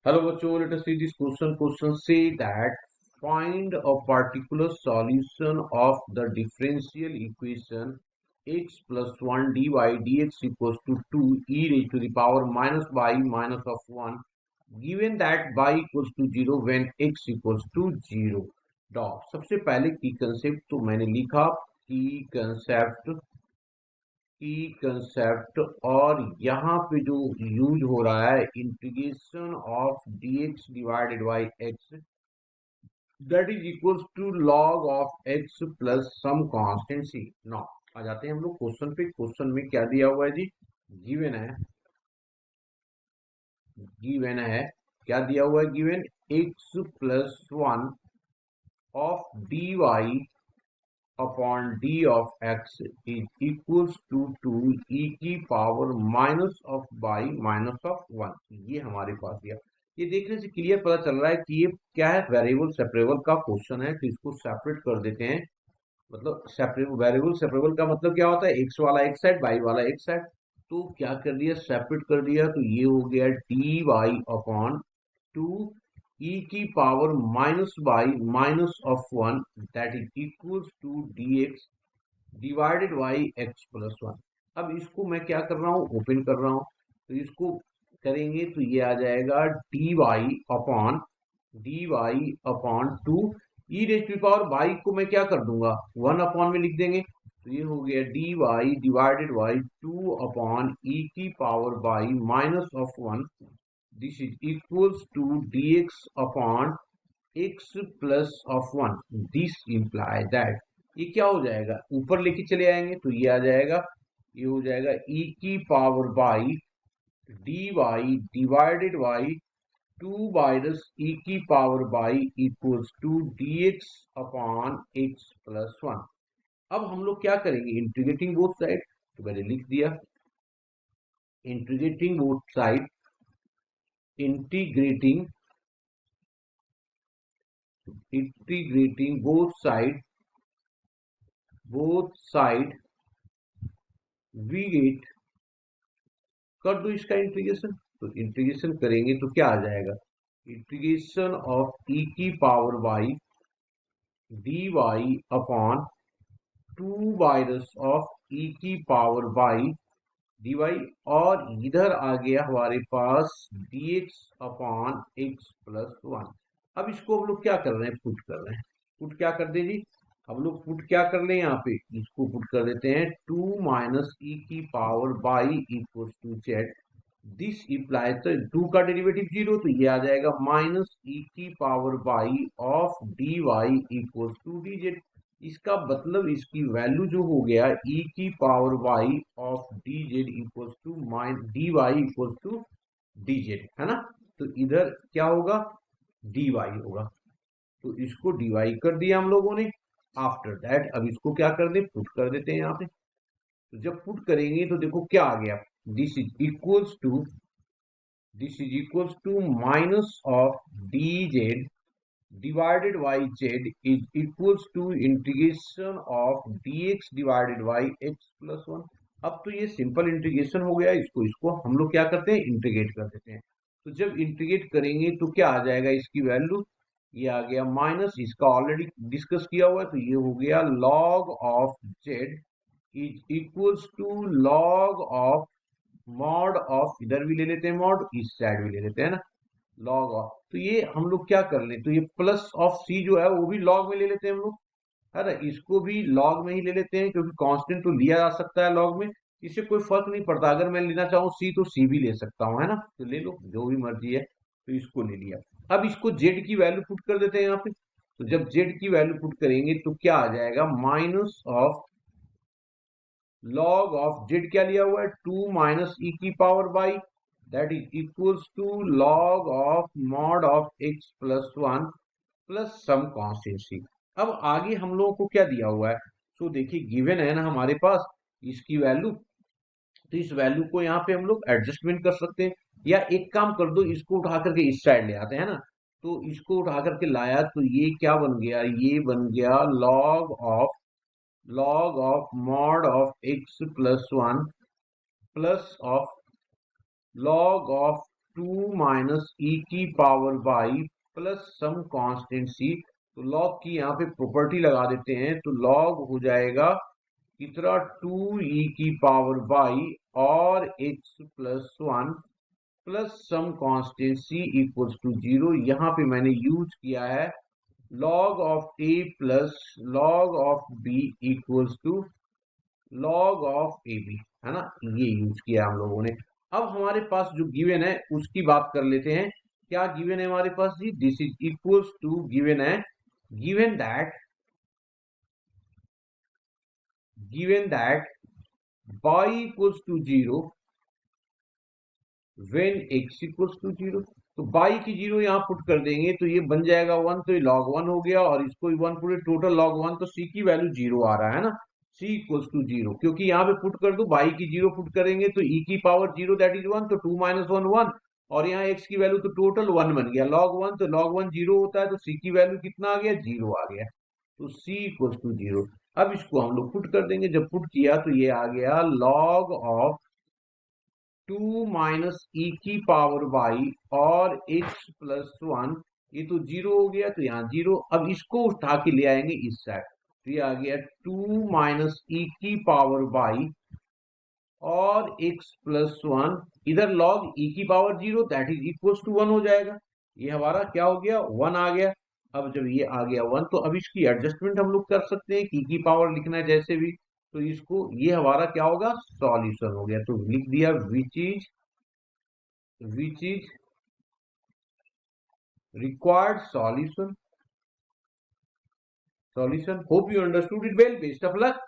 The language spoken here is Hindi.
Hello bachcho, let us see this question. Question say that find a particular solution of the differential equation x plus 1 dy dx equals to 2 e raised to the power minus y minus of 1 given that y equals to 0 when x equals to 0 dot. सबसे पहले की कंसेप्ट तो मैंने लिखा की कंसेप्ट और यहाँ पे जो यूज हो रहा है integration of dx divided by x that is equals to log of x plus some constant c। नाउ आ जाते हैं हम लोग क्वेश्चन पे। क्वेश्चन में क्या दिया हुआ है जी? गिवन है, गिवन है, क्या दिया हुआ है? Given x plus 1 of dy upon d of x is equals to 2 e की power minus of y minus of 1। ये हमारे पास दिया। ये देखने से क्लियर पता चल रहा है कि ये क्या है, वेरिएबल सेपरेबल का क्वेश्चन है। तो इसको सेपरेट कर देते हैं। मतलब सेपरेबल, वेरिएबल सेपरेबल का मतलब क्या होता है? x वाला एक साइड, y वाला एक साइड। तो क्या कर दिया? सेपरेट कर दिया। तो ये हो गया dy अपॉन 2 e की power minus y minus of 1 that is equals to dx divided by x plus 1। अब इसको मैं क्या कर रहा हूँ? ओपन कर रहा हूँ। तो इसको करेंगे तो ये आ जाएगा dy upon 2 e raise to power y को मैं क्या कर दूंगा? 1 अपॉन में लिख देंगे। तो ये हो गया dy divided by 2 upon e की power y minus of 1 this is equals to dx upon x plus of 1। This imply that ये क्या हो जाएगा? ऊपर लेके चले आएंगे तो ये आ जाएगा, ये हो जाएगा e की power by dy divided by 2 minus e की power by equals to dx upon x plus 1। अब हम लोग क्या करेंगे? Integrating both side. तो मैंने लिख दिया integrating both side, integrating integrating both side we get, कर दो इसका इंटीग्रेशन। तो इंटीग्रेशन करेंगे तो क्या आ जाएगा? इंटीग्रेशन ऑफ ई की power by d y upon 2 minus of e की पावर बाई डी वाई, और इधर आ गया हमारे पास dx अपॉन x प्लस 1। अब इसको हम लोग क्या कर रहे हैं? पुट कर रहे हैं। पुट क्या कर दे जी? हम लोग पुट क्या कर ले? यहाँ पे इसको पुट कर देते हैं 2 माइनस ई की power by equals to z. This implies तो 2 का डेरिवेटिव 0, तो ये आ जाएगा माइनस ई की power by of d y equals to d z. इसका मतलब इसकी वैल्यू जो हो गया e की power y of d z equals to minus d y equals to d z, है ना? तो इधर क्या होगा? dy होगा। तो इसको dy कर दिया हम लोगों ने। आफ्टर दैट अब इसको क्या कर दे? पुट कर देते हैं यहाँ पे। तो जब पुट करेंगे तो देखो क्या आ गया? This is equals to minus of d z divided by z is equals to integration of dx divided by x plus 1। अब तो ये सिंपल इंटीग्रेशन हो गया। इसको इसको हम लोग क्या करते हैं? इंटीग्रेट कर देते हैं। तो जब इंटीग्रेट करेंगे तो क्या आ जाएगा? इसकी वैल्यू ये आ गया माइनस, इसका ऑलरेडी डिस्कस किया हुआ है। तो ये हो गया log of z is equals to log of mod of, इधर भी ले लेते हैं मॉड, इस साइड भी ले लेते हैं ना, लॉग ऑफ। तो ये हम लोग क्या कर लें? तो ये प्लस ऑफ सी जो है वो भी लॉग में ले लेते हैं हम लोग, है ना? इसको भी लॉग में ही ले लेते हैं क्योंकि कांस्टेंट तो लिया जा सकता है लॉग में। इससे कोई फर्क नहीं पड़ता। अगर मैं लेना चाहूँ सी तो सी भी ले सकता हूँ, है ना? तो ले लो, जो भी मर्जी है। तो इसको ले लिया। अब इसको जेड की वैल्यू पुट कर देते हैं यहाँ पे। तो जब जेड की वैल्यू पुट करेंगे तो क्या आ जाएगा? Minus of log of z क्या लिया हुआ है? 2 माइनस ई की power by that is equals to log of mod of x plus 1 plus some constant c. अब आगे हम लोगों को क्या दिया हुआ है? तो देखिए गिवन है ना हमारे पास इसकी वैल्यू। तो इस वैल्यू को यहाँ पे हम लोग एडजस्टमेंट कर सकते हैं, या एक काम कर दो, इसको उठा करके इस साइड ले आते हैं ना। तो इसको उठा करके लाया तो ये क्या बन गया? ये बन गया log of mod of x plus 1 plus of log of 2 minus e की power by plus some constant c. तो लॉग की यहाँ पे प्रॉपर्टी लगा देते हैं, तो लॉग हो जाएगा कितना 2 ई की पावर बाई और x plus 1 plus some constant c equals to 0। यहाँ पे मैंने यूज किया है log of a plus log of b equals to log of ab, है ना, ये यूज किया हम लोगों ने। अब हमारे पास जो गिवन है उसकी बात कर लेते हैं। क्या गिवन है हमारे पास जी? This is equals to, given है, given that y equals to 0 when x equals to 0। तो y की 0 यहाँ पुट कर देंगे तो ये बन जाएगा 1, तो ये log 1 हो गया, और इसको 1 पूरे टोटल log 1, तो c की वैल्यू 0 आ रहा है ना, c इक्वल्स टू 0, क्योंकि यहाँ पे पुट कर दो y की 0 पुट करेंगे तो e की पावर 0 दैट इज 1, तो 2 माइनस 1 1, और यहाँ x की वैल्यू तो टोटल 1 बन गया, log 1, तो log 1 0 होता है, तो c की वैल्यू कितना आ गया? 0 आ गया, तो c इक्वल्स टू 0। अब इसको हम लोग पुट कर देंगे, जब पुट किया तो ये आ गया log ऑफ 2 माइनस ई की पावर वाई और x प्लस 1, ये तो 0 हो गया, तो यहाँ 0। अब इसको उठा के ले आएंगे इस साइड, तो ये आ गया 2 माइनस ई की पावर वाई और x प्लस 1, इधर log e की power 0 that is equals to 1 हो जाएगा। ये हमारा क्या हो गया? 1 आ गया। अब जब ये आ गया 1, तो अब इसकी एडजस्टमेंट हम लोग कर सकते हैं कि e की पावर लिखना है जैसे भी, तो इसको, ये हमारा क्या होगा? सॉल्यूशन हो गया। तो लिख दिया which is required solution. Hope you understood it well. Best of luck.